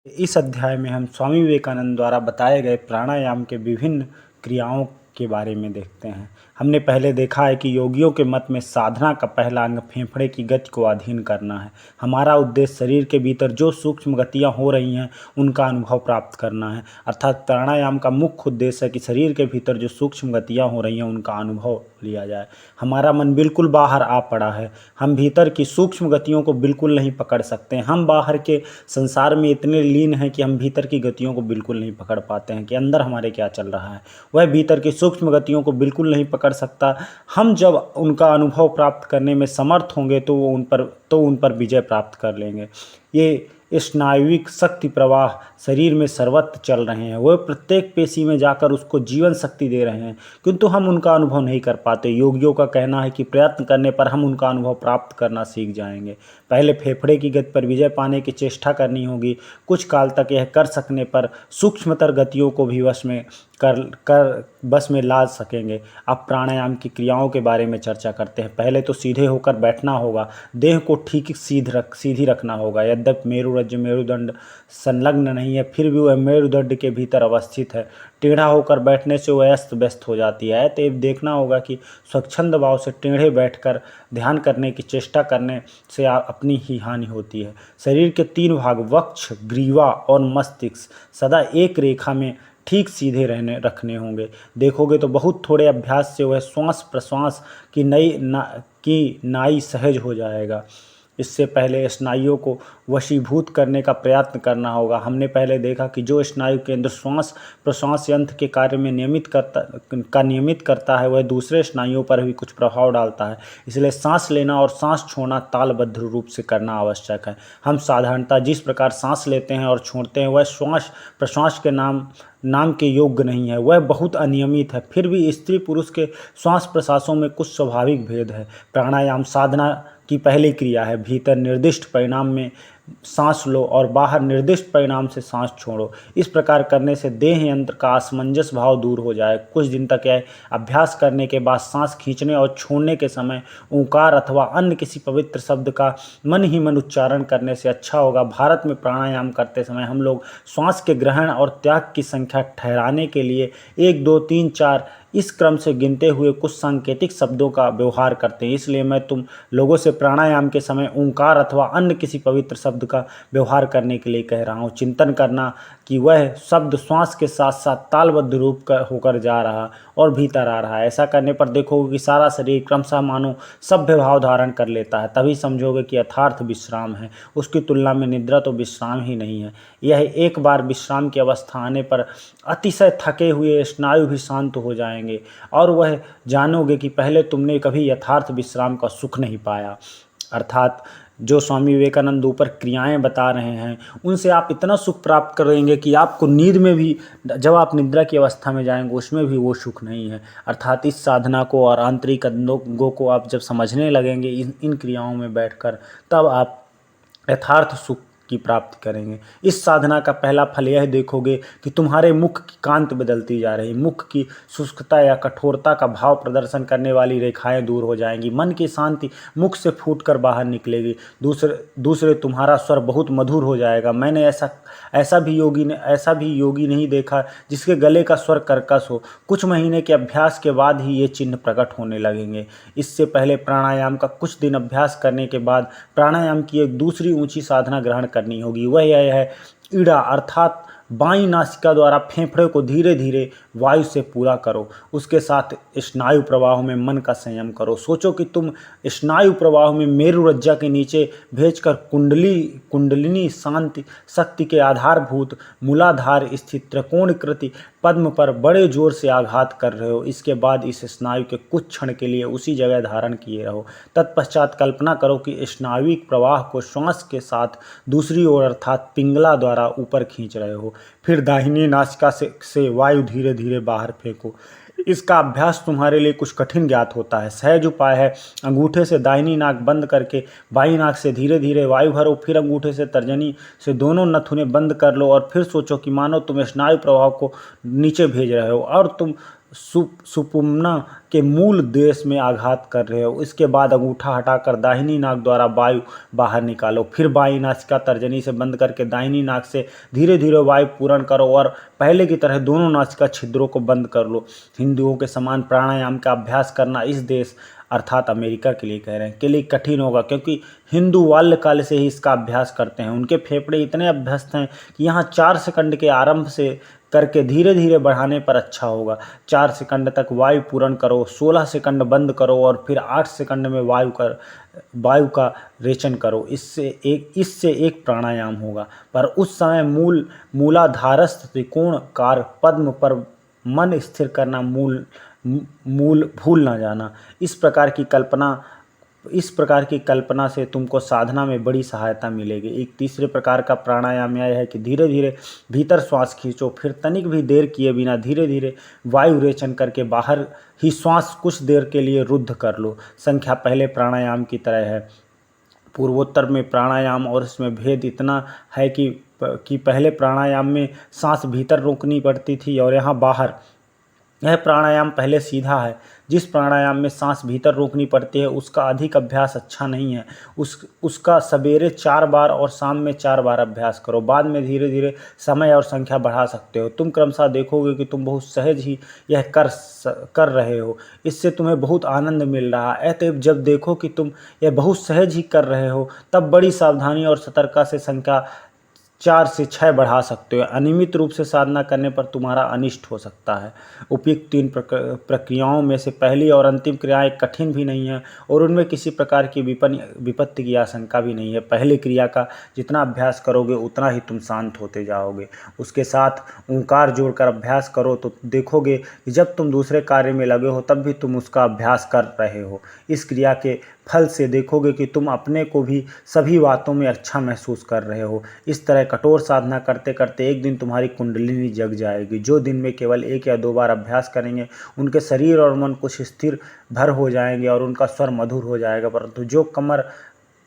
इस अध्याय में हम स्वामी विवेकानंद द्वारा बताए गए प्राणायाम के विभिन्न क्रियाओं के बारे में देखते हैं। हमने पहले देखा है कि योगियों के मत में साधना का पहला अंग फेफड़े की गति को अधीन करना है। हमारा उद्देश्य शरीर के भीतर जो सूक्ष्म गतियां हो रही हैं उनका अनुभव प्राप्त करना है। अर्थात प्राणायाम का मुख्य उद्देश्य है कि शरीर के भीतर जो सूक्ष्म गतियां हो रही हैं उनका अनुभव लिया जाए। हमारा मन बिल्कुल बाहर आ पड़ा है, हम भीतर की सूक्ष्म गतियों को बिल्कुल नहीं पकड़ सकते। हम बाहर के संसार में इतने लीन हैं कि हम भीतर की गतियों को बिल्कुल नहीं पकड़ पाते हैं कि अंदर हमारे क्या चल रहा है। वह भीतर की सूक्ष्म गतियों को बिल्कुल नहीं पकड़ सकता। हम जब उनका अनुभव प्राप्त करने में समर्थ होंगे तो उन पर विजय प्राप्त कर लेंगे। ये स्नायुविक शक्ति प्रवाह शरीर में सर्वत्र चल रहे हैं, वह प्रत्येक पेशी में जाकर उसको जीवन शक्ति दे रहे हैं, किंतु हम उनका अनुभव नहीं कर पाते। योगियों का कहना है कि प्रयत्न करने पर हम उनका अनुभव प्राप्त करना सीख जाएंगे। पहले फेफड़े की गति पर विजय पाने की चेष्टा करनी होगी। कुछ काल तक यह कर सकने पर सूक्ष्मतर गतियों को भी बस में ला सकेंगे। अब प्राणायाम की क्रियाओं के बारे में चर्चा करते हैं। पहले तो सीधे होकर बैठना होगा, देह को ठीक सीधी रखना होगा। यद्यपि मेरुरज्जु मेरुदंड संलग्न नहीं है, फिर भी वह मेरुदंड के भीतर अवस्थित है। टेढ़ा होकर बैठने से वह अस्त व्यस्त हो जाती है। तो देखना होगा कि स्वच्छंद भाव से टेढ़े बैठकर ध्यान करने की चेष्टा करने से अपनी ही हानि होती है। शरीर के 3 भाग वक्ष, ग्रीवा और मस्तिष्क सदा एक रेखा में ठीक सीधे रखने होंगे। देखोगे तो बहुत थोड़े अभ्यास से वह श्वास प्रश्वास की नाई सहज हो जाएगा। इससे पहले स्नायुओं को वशीभूत करने का प्रयत्न करना होगा। हमने पहले देखा कि जो स्नायु केंद्र श्वास प्रश्वास यंत्र के कार्य में नियमित करता है वह दूसरे स्नायुओं पर भी कुछ प्रभाव डालता है। इसलिए सांस लेना और सांस छोड़ना तालबद्ध रूप से करना आवश्यक है। हम साधारणतः जिस प्रकार सांस लेते हैं और छोड़ते हैं वह श्वास प्रश्वास के नाम के योग्य नहीं है, वह बहुत अनियमित है। फिर भी स्त्री पुरुष के श्वास प्रश्वासों में कुछ स्वाभाविक भेद है। प्राणायाम साधना की पहली क्रिया है। भीतर निर्दिष्ट परिणाम में सांस लो और बाहर निर्दिष्ट परिणाम से सांस छोड़ो। इस प्रकार करने से देह यंत्र का असमंजस भाव दूर हो जाए। कुछ दिन तक यह अभ्यास करने के बाद सांस खींचने और छोड़ने के समय ओंकार अथवा अन्य किसी पवित्र शब्द का मन ही मन उच्चारण करने से अच्छा होगा। भारत में प्राणायाम करते समय हम लोग श्वास के ग्रहण और त्याग की संख्या ठहराने के लिए 1 2 3 4 इस क्रम से गिनते हुए कुछ सांकेतिक शब्दों का व्यवहार करते हैं। इसलिए मैं तुम लोगों से प्राणायाम के समय ओंकार अथवा अन्य किसी पवित्र शब्द का व्यवहार करने के लिए कह रहा हूँ। चिंतन करना कि वह शब्द श्वास के साथ साथ तालबद्ध रूप का होकर जा रहा और भीतर आ रहा है। ऐसा करने पर देखोगे कि सारा शरीर क्रमशः मानो सभ्य भाव धारण कर लेता है। तभी समझोगे कि यथार्थ विश्राम है। उसकी तुलना में निद्रा तो विश्राम ही नहीं है। यह एक बार विश्राम की अवस्था आने पर अतिशय थके हुए स्नायु भी शांत हो जाएंगे और वह जानोगे कि पहले तुमने कभी यथार्थ विश्राम का सुख नहीं पाया। अर्थात जो स्वामी विवेकानंद ऊपर क्रियाएं बता रहे हैं उनसे आप इतना सुख प्राप्त करेंगे कि आपको नींद में भी, जब आप निद्रा की अवस्था में जाएंगे उसमें भी वो सुख नहीं है। अर्थात इस साधना को और आंतरिक अंगों को आप जब समझने लगेंगे इन क्रियाओं में बैठकर, तब आप यथार्थ सुख की प्राप्ति करेंगे। इस साधना का पहला फल यह देखोगे कि तुम्हारे मुख की कांति बदलती जा रही, मुख की शुष्कता या कठोरता का भाव प्रदर्शन करने वाली रेखाएं दूर हो जाएंगी। मन की शांति मुख से फूटकर बाहर निकलेगी। दूसरे तुम्हारा स्वर बहुत मधुर हो जाएगा। मैंने ऐसा भी योगी नहीं देखा जिसके गले का स्वर कर्कश हो। कुछ महीने के अभ्यास के बाद ही ये चिन्ह प्रकट होने लगेंगे। इससे पहले प्राणायाम का कुछ दिन अभ्यास करने के बाद प्राणायाम की एक दूसरी ऊंची साधना ग्रहण करनी होगी। वह यह है ईड़ा, अर्थात बाईं नासिका द्वारा फेफड़े को धीरे धीरे वायु से पूरा करो। उसके साथ स्नायु प्रवाह में मन का संयम करो। सोचो कि तुम स्नायु प्रवाह में मेरुरज्जा के नीचे भेजकर कुंडलिनी शांति शक्ति के आधारभूत मूलाधार स्थित त्रिकोणकृति पद्म पर बड़े जोर से आघात कर रहे हो। इसके बाद इस स्नायु के कुछ क्षण के लिए उसी जगह धारण किए रहो। तत्पश्चात कल्पना करो कि स्नायुविक प्रवाह को श्वास के साथ दूसरी ओर अर्थात पिंगला द्वारा ऊपर खींच रहे हो। फिर दाहिनी नासिका से वायु धीरे धीरे बाहर फेंको। इसका अभ्यास तुम्हारे लिए कुछ कठिन ज्ञात होता है। सहज उपाय है, अंगूठे से दाहिनी नाक बंद करके बाईं नाक से धीरे धीरे वायु भरो। फिर अंगूठे से तर्जनी से दोनों नथुने बंद कर लो और फिर सोचो कि मानो तुम स्नायु प्रवाह को नीचे भेज रहे हो और तुम सुषुम्ना के मूल देश में आघात कर रहे हो। इसके बाद अंगूठा हटाकर दाहिनी नाक द्वारा वायु बाहर निकालो। फिर बाईं नासिका तर्जनी से बंद करके दाहिनी नाक से धीरे धीरे वायु पूरण करो और पहले की तरह दोनों नासिका छिद्रों को बंद कर लो। हिंदुओं के समान प्राणायाम का अभ्यास करना इस देश अर्थात अमेरिका के लिए कह रहे हैं के लिए कठिन होगा, क्योंकि हिंदू बाल्यकाल से ही इसका अभ्यास करते हैं। उनके फेफड़े इतने अभ्यस्त हैं कि यहाँ 4 सेकंड के आरंभ से करके धीरे धीरे बढ़ाने पर अच्छा होगा। 4 सेकंड तक वायु पूरण करो, 16 सेकंड बंद करो और फिर 8 सेकंड में वायु का रेचन करो। इससे एक प्राणायाम होगा, पर उस समय मूलाधारस्थ त्रिकोणाकार पद्म पर मन स्थिर करना मूल भूल ना जाना। इस प्रकार की कल्पना से तुमको साधना में बड़ी सहायता मिलेगी। एक तीसरे प्रकार का प्राणायाम यह है कि धीरे धीरे भीतर श्वास खींचो, फिर तनिक भी देर किए बिना धीरे धीरे वायु रेचन करके बाहर ही श्वास कुछ देर के लिए रुद्ध कर लो। संख्या पहले प्राणायाम की तरह है। पूर्वोत्तर में प्राणायाम और इसमें भेद इतना है कि पहले प्राणायाम में सांस भीतर रोकनी पड़ती थी और यहाँ बाहर। यह प्राणायाम पहले सीधा है। जिस प्राणायाम में सांस भीतर रोकनी पड़ती है उसका अधिक अभ्यास अच्छा नहीं है। उसका सवेरे 4 बार और शाम में 4 बार अभ्यास करो। बाद में धीरे धीरे समय और संख्या बढ़ा सकते हो। तुम क्रमशः देखोगे कि तुम बहुत सहज ही यह कर रहे हो। इससे तुम्हें बहुत आनंद मिल रहा है। अतएव जब देखो कि तुम यह बहुत सहज ही कर रहे हो तब बड़ी सावधानी और सतर्कता से संख्या 4 से 6 बढ़ा सकते हो। अनियमित रूप से साधना करने पर तुम्हारा अनिष्ट हो सकता है। उपयुक्त 3 प्रक्रियाओं में से पहली और अंतिम क्रियाएं कठिन भी नहीं है और उनमें किसी प्रकार की विपत्ति की आशंका भी नहीं है। पहली क्रिया का जितना अभ्यास करोगे उतना ही तुम शांत होते जाओगे। उसके साथ ओंकार जोड़कर अभ्यास करो तो देखोगे कि जब तुम दूसरे कार्य में लगे हो तब भी तुम उसका अभ्यास कर रहे हो। इस क्रिया के फल से देखोगे कि तुम अपने को भी सभी बातों में अच्छा महसूस कर रहे हो। इस तरह कठोर साधना करते करते एक दिन तुम्हारी कुंडलिनी जग जाएगी। जो दिन में केवल 1 या 2 बार अभ्यास करेंगे उनके शरीर और मन कुछ स्थिर भर हो जाएंगे और उनका स्वर मधुर हो जाएगा, परंतु जो कमर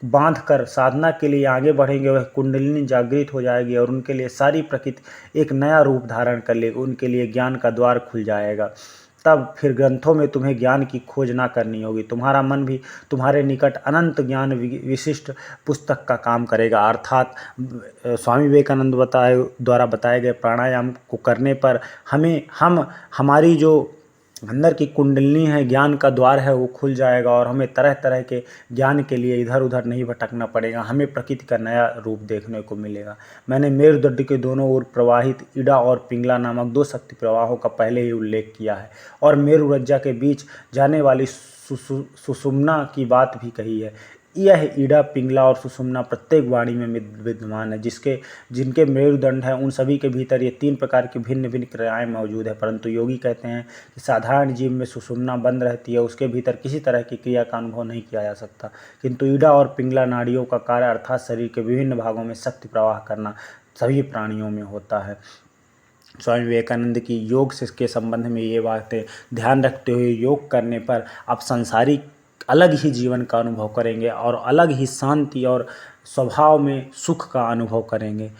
बांध कर साधना के लिए आगे बढ़ेंगे वह कुंडलिनी जागृत हो जाएगी और उनके लिए सारी प्रकृति एक नया रूप धारण कर लेगी। उनके लिए ज्ञान का द्वार खुल जाएगा। तब फिर ग्रंथों में तुम्हें ज्ञान की खोज ना करनी होगी। तुम्हारा मन भी तुम्हारे निकट अनंत ज्ञान विशिष्ट पुस्तक का काम करेगा। अर्थात स्वामी विवेकानंद द्वारा बताए गए प्राणायाम को करने पर हमारी जो अंदर की कुंडलिनी है, ज्ञान का द्वार है, वो खुल जाएगा और हमें तरह तरह के ज्ञान के लिए इधर उधर नहीं भटकना पड़ेगा। हमें प्रकृति का नया रूप देखने को मिलेगा। मैंने मेरुदंड के दोनों ओर प्रवाहित इड़ा और पिंगला नामक 2 शक्ति प्रवाहों का पहले ही उल्लेख किया है और मेरुरज्जा के बीच जाने वाली सुषुम्ना की बात भी कही है। यह इड़ा, पिंगला और सुषुम्ना प्रत्येक वाणी में विद्यमान है। जिनके मेरुदंड हैं उन सभी के भीतर ये 3 प्रकार की भिन्न भिन्न क्रियाएं मौजूद है, परंतु योगी कहते हैं कि साधारण जीव में सुषुम्ना बंद रहती है, उसके भीतर किसी तरह की क्रिया का अनुभव नहीं किया जा सकता। किंतु इड़ा और पिंगला नाड़ियों का कार्य अर्थात शरीर के विभिन्न भागों में शक्ति प्रवाह करना सभी प्राणियों में होता है। स्वामी विवेकानंद की योग के संबंध में ये बातें ध्यान रखते हुए योग करने पर आप संसारिक अलग ही जीवन का अनुभव करेंगे और अलग ही शांति और स्वभाव में सुख का अनुभव करेंगे।